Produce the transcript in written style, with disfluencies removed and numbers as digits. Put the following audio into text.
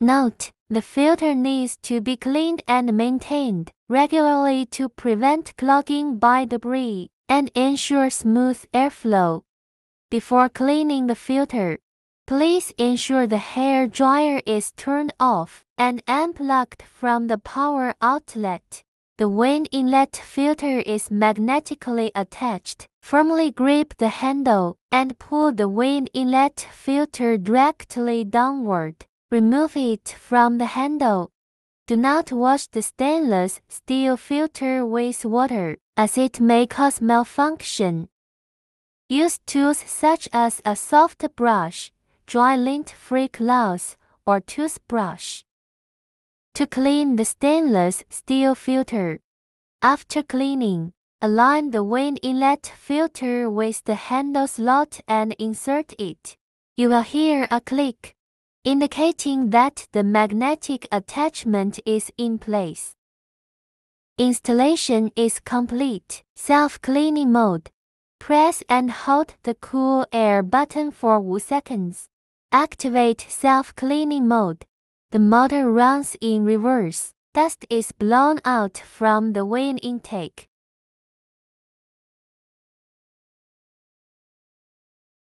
Note: the filter needs to be cleaned and maintained regularly to prevent clogging by debris and ensure smooth airflow. Before cleaning the filter, please ensure the hair dryer is turned off and unplugged from the power outlet. The wind inlet filter is magnetically attached. Firmly grip the handle and pull the wind inlet filter directly downward. Remove it from the handle. Do not wash the stainless steel filter with water, as it may cause malfunction. Use tools such as a soft brush, dry lint-free cloth, or toothbrush to clean the stainless steel filter. After cleaning, align the wind inlet filter with the handle slot and insert it. You will hear a click, indicating that the magnetic attachment is in place. Installation is complete. Self-cleaning mode. Press and hold the cool air button for 5 seconds. Activate self-cleaning mode. The motor runs in reverse. Dust is blown out from the wind intake.